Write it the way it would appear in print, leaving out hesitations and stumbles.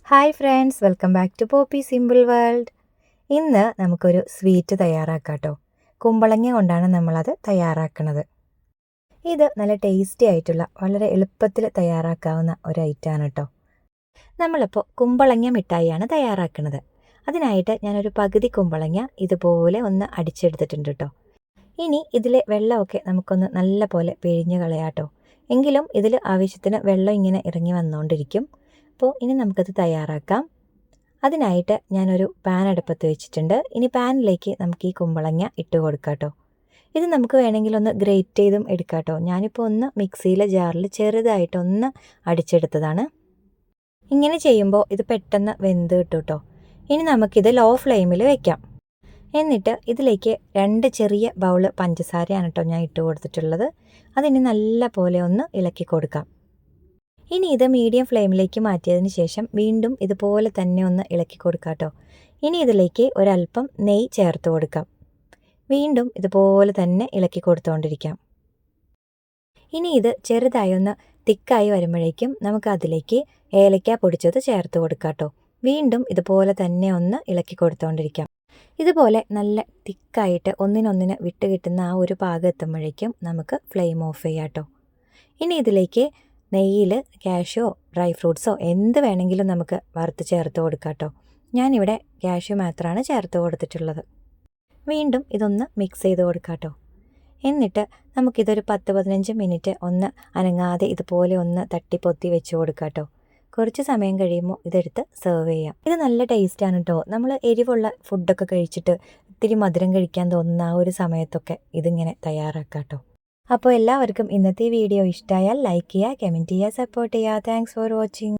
Hi friends, welcome back to Poppy Simple World. ഇന്ന് നമുക്കൊരു sweet തയ്യാറാക്കാം കേട്ടോ. കുമ്പളങ്ങ കൊണ്ടാണ് നമ്മളത് തയ്യാറാക്കുന്നത്. ഇത് നല്ല ടേസ്റ്റി ആയിട്ടുള്ള വളരെ എളുപ്പത്തിൽ തയ്യാറാക്കാവുന്ന ഒരു ഐറ്റമാണ് കേട്ടോ. നമ്മളിപ്പോൾ കുമ്പളങ്ങ മിഠായിയാണ് തയ്യാറാക്കുന്നത്. അതിനായിട്ട് ഞാനൊരു പകുതി കുമ്പളങ്ങ ഇതുപോലെ ഒന്ന് അടിച്ചെടുത്തിട്ടുണ്ട് കേട്ടോ. ഇനി ഇതിലെ വെള്ളമൊക്കെ നമുക്കൊന്ന് നല്ല പോലെ പിഴിഞ്ഞ് കളയാം കേട്ടോ. എങ്കിലും ഇതിൽ ആവശ്യത്തിന് വെള്ളം ഇങ്ങനെ ഇറങ്ങി വന്നുകൊണ്ടിരിക്കും. അപ്പോൾ ഇനി നമുക്കത് തയ്യാറാക്കാം. അതിനായിട്ട് ഞാനൊരു പാൻ അടുപ്പത്ത് വെച്ചിട്ടുണ്ട്. ഇനി പാനിലേക്ക് നമുക്ക് ഈ കുമ്പളങ്ങ ഇട്ട് കൊടുക്കാം കേട്ടോ. ഇത് നമുക്ക് വേണമെങ്കിൽ ഒന്ന് ഗ്രേറ്റ് ചെയ്തും എടുക്കാം കേട്ടോ. ഞാനിപ്പോൾ ഒന്ന് മിക്സിയിലെ ജാറിൽ ചെറുതായിട്ടൊന്ന് അടിച്ചെടുത്തതാണ്. ഇങ്ങനെ ചെയ്യുമ്പോൾ ഇത് പെട്ടെന്ന് വെന്ത് കിട്ടും കേട്ടോ. ഇനി നമുക്കിത് ലോ ഫ്ലെയിമിൽ വെക്കാം. എന്നിട്ട് ഇതിലേക്ക് 2 ചെറിയ ബൗള് പഞ്ചസാരയാണ് കേട്ടോ ഞാൻ ഇട്ട് കൊടുത്തിട്ടുള്ളത്. അതിന് നല്ല പോലെ ഒന്ന് ഇളക്കി കൊടുക്കാം. ഇനി ഇത് മീഡിയം ഫ്ലെയിമിലേക്ക് മാറ്റിയതിന് ശേഷം വീണ്ടും ഇതുപോലെ തന്നെ ഒന്ന് ഇളക്കി കൊടുക്കാം കേട്ടോ. ഇനി ഇതിലേക്ക് ഒരല്പം നെയ്യ് ചേർത്ത് കൊടുക്കാം. വീണ്ടും ഇതുപോലെ തന്നെ ഇളക്കി കൊടുത്തുകൊണ്ടിരിക്കാം. ഇനി ഇത് ചെറുതായി ഒന്ന് തിക്കായി വരുമ്പോഴേക്കും നമുക്ക് അതിലേക്ക് ഏലക്ക പൊടിച്ചത് ചേർത്ത് കൊടുക്കാം കേട്ടോ. വീണ്ടും ഇതുപോലെ തന്നെ ഒന്ന് ഇളക്കി കൊടുത്തുകൊണ്ടിരിക്കാം. ഇതുപോലെ നല്ല തിക്കായിട്ട് ഒന്നിനൊന്നിന് വിട്ട് കിട്ടുന്ന ആ ഒരു പാകം എത്തുമ്പോഴേക്കും നമുക്ക് ഫ്ലെയിം ഓഫ് ചെയ്യാം കേട്ടോ. ഇനി ഇതിലേക്ക് നെയ്യിൽ കാഷ്യൂ ഡ്രൈ ഫ്രൂട്ട്സോ എന്ത് വേണമെങ്കിലും നമുക്ക് വറുത്ത് ചേർത്ത് കൊടുക്കാം കേട്ടോ. ഞാനിവിടെ കാഷ്യൂ മാത്രമാണ് ചേർത്ത് കൊടുത്തിട്ടുള്ളത്. വീണ്ടും ഇതൊന്ന് മിക്സ് ചെയ്ത് കൊടുക്കാം കേട്ടോ. എന്നിട്ട് നമുക്കിതൊരു 10-15 മിനിറ്റ് ഒന്ന് അനങ്ങാതെ ഇതുപോലെ ഒന്ന് തട്ടിപ്പൊത്തി വെച്ച് കൊടുക്കാം കേട്ടോ. കുറച്ച് സമയം കഴിയുമ്പോൾ ഇതെടുത്ത് സെർവ് ചെയ്യാം. ഇത് നല്ല ടേസ്റ്റാണ് കേട്ടോ. നമ്മൾ എരിവുള്ള ഫുഡൊക്കെ കഴിച്ചിട്ട് ഇത്തിരി മധുരം കഴിക്കാൻ തോന്നുന്ന ആ ഒരു സമയത്തൊക്കെ ഇതിങ്ങനെ തയ്യാറാക്കാം കേട്ടോ. അപ്പോൾ എല്ലാവർക്കും ഇന്നത്തെ വീഡിയോ ഇഷ്ടമായാൽ ലൈക്ക് ചെയ്യുക, കമൻറ്റ് ചെയ്യുക, സപ്പോർട്ട് ചെയ്യുക. Thanks for watching.